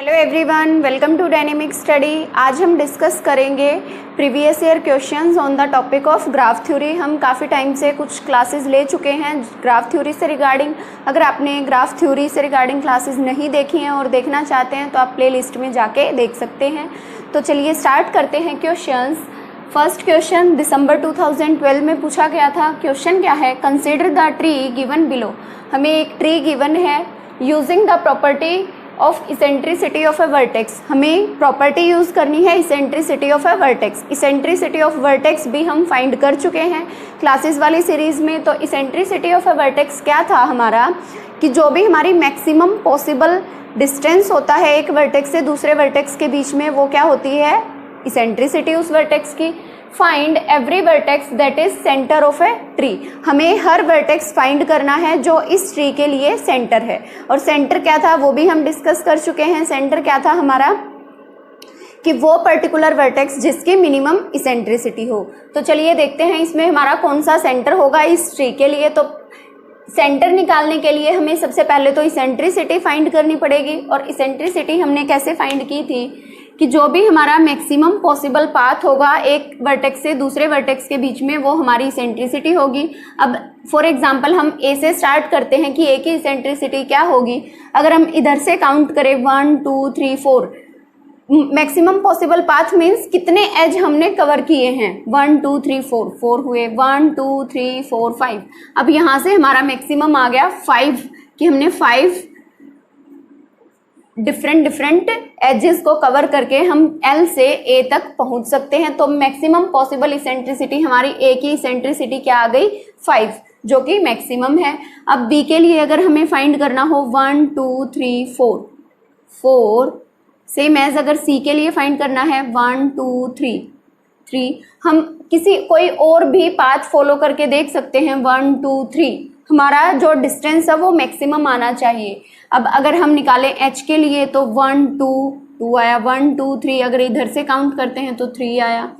Hello everyone, welcome to dynamic study. आज हम discuss करेंगे previous year questions on the topic of graph theory. हम काफ़ी time से कुछ क्लासेस ले चुके हैं ग्राफ थ्योरी से रिगार्डिंग। अगर आपने ग्राफ थ्योरी से रिगार्डिंग क्लासेस नहीं देखी हैं और देखना चाहते हैं तो आप प्ले लिस्ट में जाके देख सकते हैं। तो चलिए स्टार्ट करते हैं क्वेश्चंस। फर्स्ट क्वेश्चन दिसंबर 2012 में पूछा गया था। क्वेश्चन क्या है? Consider the tree given below. हमें एक ट्री गिवन है using the property of eccentricity of A vertex. हमें प्रॉपर्टी यूज करनी है eccentricity of A vertex. Eccentricity of vertex भी हम फाइंड कर चुके हैं क्लासेस वाली सीरीज में। तो इसेंट्रिसिटी ऑफ ए वर्टेक्स क्या था हमारा कि जो भी हमारी मैक्सिमम पॉसिबल डिस्टेंस होता है एक वर्टेक्स से दूसरे वर्टेक्स के बीच में, वो क्या होती है? इसेंट्रिसिटी उस वर्टेक्स की। Find every vertex that is centre of a tree. हमें हर वर्टेक्स फाइंड करना है जो इस ट्री के लिए सेंटर है। और सेंटर क्या था वो भी हम डिस्कस कर चुके हैं। सेंटर क्या था हमारा कि वो पर्टिकुलर वर्टेक्स जिसकी मिनिमम इसेंट्रिसिटी हो। तो चलिए देखते हैं इसमें हमारा कौन सा सेंटर होगा इस ट्री के लिए। तो सेंटर निकालने के लिए हमें सबसे पहले तो इसेंट्रिसिटी फाइंड करनी पड़ेगी। और इसेंट्रिसिटी हमने कैसे फाइंड की थी कि जो भी हमारा मैक्सिमम पॉसिबल पाथ होगा एक वर्टेक्स से दूसरे वर्टेक्स के बीच में, वो हमारी इसेंट्रिसिटी होगी। अब फॉर एग्जांपल हम ए से स्टार्ट करते हैं कि ए की इसेंट्रिसिटी क्या होगी। अगर हम इधर से काउंट करें 1 2 3 4, मैक्सिमम पॉसिबल पाथ मीन्स कितने एज हमने कवर किए हैं। 1 2 3 4, 4 हुए, 1 2 3 4 5। अब यहाँ से हमारा मैक्सिमम आ गया 5 कि हमने 5 डिफरेंट एजेस को कवर करके हम L से A तक पहुंच सकते हैं। तो मैक्सिमम पॉसिबल इसेंट्रिसिटी हमारी A की इसेंट्रिसिटी क्या आ गई? 5, जो कि मैक्सिमम है। अब B के लिए अगर हमें फाइंड करना हो 1 2 3 4, 4 सेम एज अगर C के लिए फाइंड करना है 1 2 3 3, हम कोई और भी पाथ फॉलो करके देख सकते हैं। 1 2 3 हमारा जो डिस्टेंस है वो मैक्सिमम आना चाहिए। अब अगर हम निकालें H के लिए तो 1 2 2 आया, 1 2 3 अगर इधर से काउंट करते हैं तो 3 आया।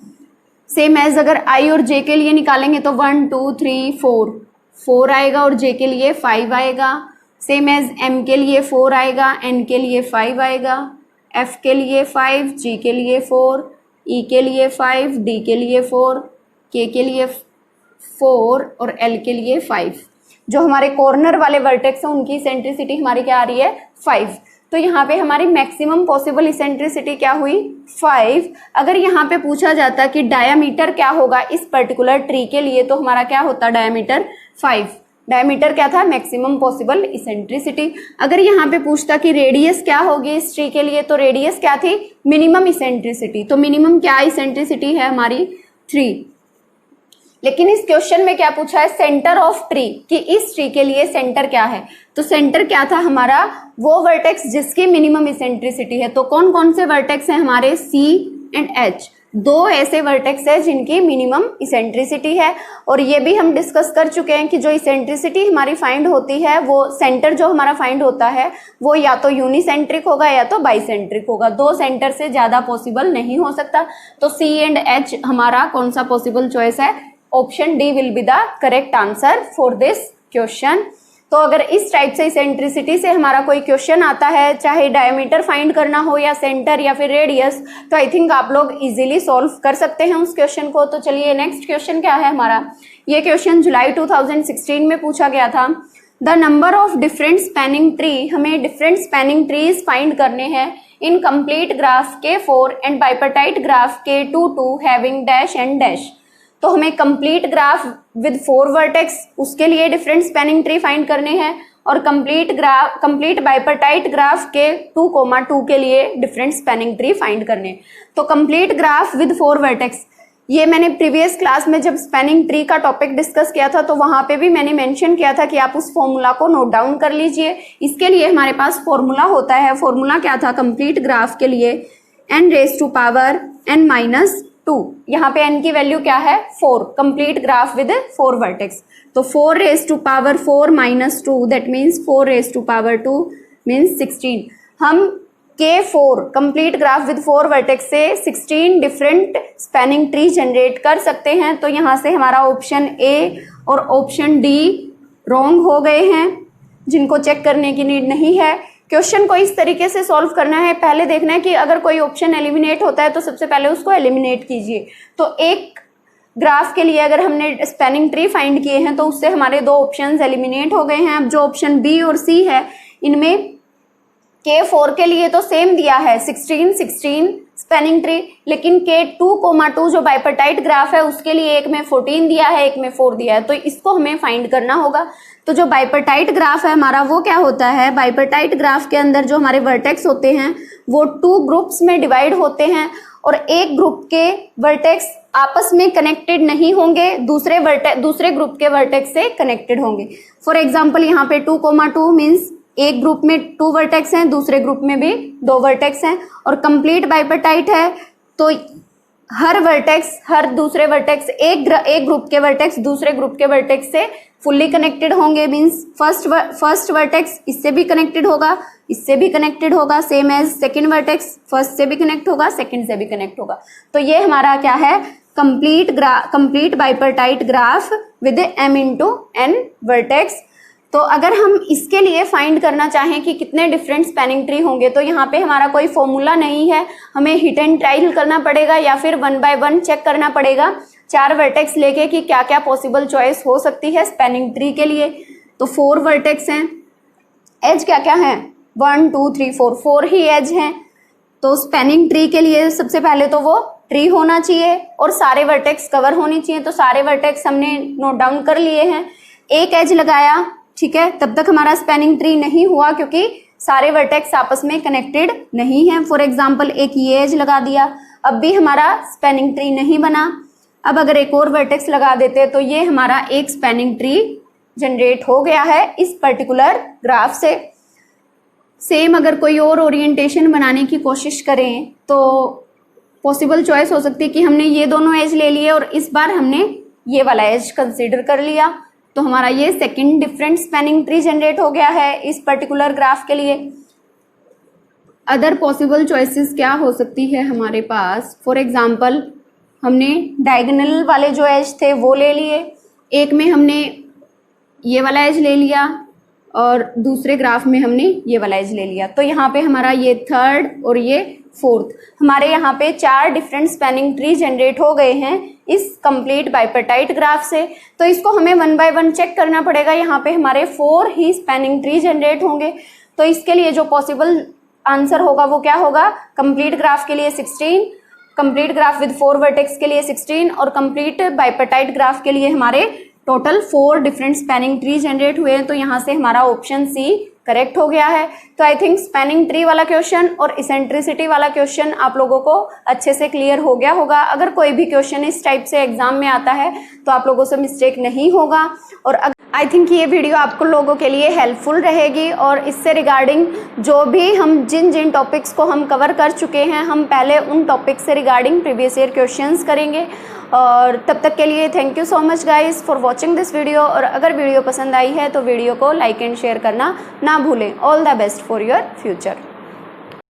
सेम एज अगर I और J के लिए निकालेंगे तो 1 2 3 4, 4 आएगा और J के लिए 5 आएगा। सेम एज M के लिए 4 आएगा, N के लिए 5 आएगा, F के लिए 5, G के लिए 4, E के लिए 5, D के लिए 4, K के लिए 4 और L के लिए 5। जो हमारे कॉर्नर वाले वर्टेक्स हैं उनकी इसेंट्रिसिटी हमारी क्या आ रही है? 5। तो यहाँ पे हमारी मैक्सिमम पॉसिबल इसेंट्रिसिटी क्या हुई? 5। अगर यहाँ पे पूछा जाता कि डायामीटर क्या होगा इस पर्टिकुलर ट्री के लिए तो हमारा क्या होता? डायामीटर 5। डायमीटर क्या था? Maximum possible eccentricity. अगर यहाँ पे पूछता कि रेडियस क्या होगी इस ट्री के लिए तो रेडियस क्या थी? Minimum eccentricity. तो मिनिमम क्या इसेंट्रिसिटी है हमारी? 3। लेकिन इस क्वेश्चन में क्या पूछा है? सेंटर ऑफ ट्री, कि इस ट्री के लिए सेंटर क्या है। तो सेंटर क्या था हमारा? वो वर्टेक्स जिसकी मिनिमम इसेंट्रिसिटी है। तो कौन कौन से वर्टेक्स हैं हमारे? C and H। दो ऐसे वर्टेक्स है जिनकी मिनिमम इसेंट्रिसिटी है। और ये भी हम डिस्कस कर चुके हैं कि जो इसेंट्रिसिटी हमारी फाइंड होती है वो सेंटर जो हमारा फाइंड होता है वो या तो यूनिसेंट्रिक होगा या तो बाइसेंट्रिक होगा। दो सेंटर से ज़्यादा पॉसिबल नहीं हो सकता। तो C एंड H हमारा कौन सा पॉसिबल चॉइस है? Option D will be the correct answer for this question. तो अगर इस टाइप से इसेंट्रिसिटी से हमारा कोई क्वेश्चन आता है, चाहे डायमीटर फाइंड करना हो या सेंटर या फिर रेडियस, तो आई थिंक आप लोग इजीली सॉल्व कर सकते हैं उस क्वेश्चन को। तो चलिए नेक्स्ट क्वेश्चन क्या है हमारा? ये क्वेश्चन जुलाई 2016 में पूछा गया था। The number of different spanning tree, हमें डिफरेंट स्पैनिंग ट्रीज फाइंड करने हैं इन कंप्लीट ग्राफ के 4 एंड बाइपर्टाइट ग्राफ के 2 2 हैविंग डैश एंड डैश। तो हमें कंप्लीट ग्राफ विद 4 वर्टेक्स उसके लिए डिफरेंट स्पैनिंग ट्री फाइंड करने हैं और कंप्लीट बाइपर्टाइट ग्राफ के 2, 2 के लिए डिफरेंट स्पैनिंग ट्री फाइंड करने। तो कंप्लीट ग्राफ विद 4 वर्टेक्स, ये मैंने प्रीवियस क्लास में जब स्पैनिंग ट्री का टॉपिक डिस्कस किया था तो वहां पे भी मैंने मेंशन किया था कि आप उस फॉर्मूला को नोट डाउन कर लीजिए। इसके लिए हमारे पास फॉर्मूला होता है। फॉर्मूला क्या था कंप्लीट ग्राफ के लिए? n⁻n-2। यहाँ पे n की वैल्यू क्या है? 4। Complete graph with 4 vertex. तो 4⁻4 - 2 दैट मीन्स 4⁻2 मीन्स 16। हम K4 complete graph with 4 vertex से 16 डिफरेंट स्पैनिंग ट्री जनरेट कर सकते हैं। तो यहाँ से हमारा ऑप्शन A और ऑप्शन D रॉन्ग हो गए हैं, जिनको चेक करने की नीड नहीं है क्वेश्चन को इस तरीके से सॉल्व करना है, पहले देखना है कि अगर कोई ऑप्शन एलिमिनेट होता है तो सबसे पहले उसको एलिमिनेट कीजिए। तो एक ग्राफ के लिए अगर हमने स्पैनिंग ट्री फाइंड किए हैं तो उससे हमारे 2 ऑप्शंस एलिमिनेट हो गए हैं। अब जो ऑप्शन बी और सी है इनमें K4 के लिए तो सेम दिया है 16 स्पैनिंग ट्री, लेकिन K2,2 जो बाइपर्टाइट ग्राफ है उसके लिए एक में 14 दिया है, एक में 4 दिया है, तो इसको हमें फाइंड करना होगा। तो जो बाइपर्टाइट ग्राफ है हमारा वो क्या होता है, बाइपर्टाइट ग्राफ के अंदर जो हमारे वर्टेक्स होते हैं वो 2 ग्रुप्स में डिवाइड होते हैं और एक ग्रुप के वर्टेक्स आपस में कनेक्टेड नहीं होंगे, दूसरे ग्रुप के वर्टेक्स से कनेक्टेड होंगे। फॉर एग्जाम्पल यहाँ पे 2,2 मीन्स एक ग्रुप में 2 वर्टेक्स हैं, दूसरे ग्रुप में भी 2 वर्टेक्स हैं, और कंप्लीट बाइपर्टाइट है तो हर वर्टेक्स, हर दूसरे वर्टेक्स, एक ग्रुप के वर्टेक्स दूसरे ग्रुप के वर्टेक्स से फुल्ली कनेक्टेड होंगे। मीन्स फर्स्ट वर्टेक्स इससे भी कनेक्टेड होगा, इससे भी कनेक्टेड होगा, same as second vertex first से भी कनेक्ट होगा, सेकेंड से भी कनेक्ट होगा। तो ये हमारा क्या है, complete bipartite graph with m×n vertex. तो अगर हम इसके लिए फाइंड करना चाहें कि कितने डिफरेंट स्पैनिंग ट्री होंगे तो यहाँ पे हमारा कोई फॉर्मूला नहीं है, हमें हिट एंड ट्रायल करना पड़ेगा या फिर 1 बाय 1 चेक करना पड़ेगा 4 वर्टेक्स लेके कि क्या क्या पॉसिबल चॉइस हो सकती है स्पैनिंग ट्री के लिए। तो 4 वर्टेक्स हैं, एज क्या क्या है 1 2 3 4 ही एज हैं। तो स्पैनिंग ट्री के लिए सबसे पहले तो वो ट्री होना चाहिए और सारे वर्टेक्स कवर होनी चाहिए। तो सारे वर्टेक्स हमने नोट डाउन कर लिए हैं, एक एज लगाया, ठीक है, तब तक हमारा स्पैनिंग ट्री नहीं हुआ क्योंकि सारे वर्टेक्स आपस में कनेक्टेड नहीं है। फॉर एग्जांपल एक ये एज लगा दिया, अब भी हमारा स्पैनिंग ट्री नहीं बना। अब अगर एक और वर्टेक्स लगा देते तो ये हमारा एक स्पैनिंग ट्री जनरेट हो गया है इस पर्टिकुलर ग्राफ से। सेम अगर कोई और ओरिएंटेशन बनाने की कोशिश करें तो पॉसिबल चॉइस हो सकती है कि हमने ये दोनों एज ले लिए और इस बार हमने ये वाला एज कंसीडर कर लिया, तो हमारा ये second different spanning tree generate हो गया है इस पर्टिकुलर ग्राफ के लिए। अदर पॉसिबल चॉइसेस क्या हो सकती है हमारे पास, फॉर एग्जांपल हमने डायगोनल वाले जो एज थे वो ले लिए, एक में हमने ये वाला एज ले लिया और दूसरे ग्राफ में हमने ये वाला एज ले लिया। तो यहाँ पे हमारा ये थर्ड और ये फोर्थ, हमारे यहाँ पे 4 डिफरेंट स्पैनिंग ट्री जनरेट हो गए हैं इस कंप्लीट बाइपर्टाइट ग्राफ से। तो इसको हमें 1 बाय 1 चेक करना पड़ेगा, यहाँ पे हमारे 4 ही स्पैनिंग ट्री जनरेट होंगे। तो इसके लिए जो पॉसिबल आंसर होगा वो क्या होगा, कंप्लीट ग्राफ के लिए 16, कंप्लीट ग्राफ विद 4 वर्टेक्स के लिए 16 और कंप्लीट बाइपर्टाइट ग्राफ के लिए हमारे total 4 different spanning tree generate हुए हैं। तो यहाँ से हमारा ऑप्शन सी करेक्ट हो गया है। तो आई थिंक स्पैनिंग ट्री वाला क्वेश्चन और इसेंट्रिसिटी वाला क्वेश्चन आप लोगों को अच्छे से क्लियर हो गया होगा। अगर कोई भी क्वेश्चन इस टाइप से एग्जाम में आता है तो आप लोगों से मिस्टेक नहीं होगा। और आई थिंक ये वीडियो आपको लोगों के लिए हेल्पफुल रहेगी और इससे रिगार्डिंग जो भी हम जिन टॉपिक्स को हम कवर कर चुके हैं हम पहले उन टॉपिक्स से रिगार्डिंग प्रीवियस ईयर क्वेश्चंस करेंगे। और तब तक के लिए thank you so much guys for watching this video. और अगर वीडियो पसंद आई है तो वीडियो को लाइक एंड शेयर करना ना भूलें। All the best for your future.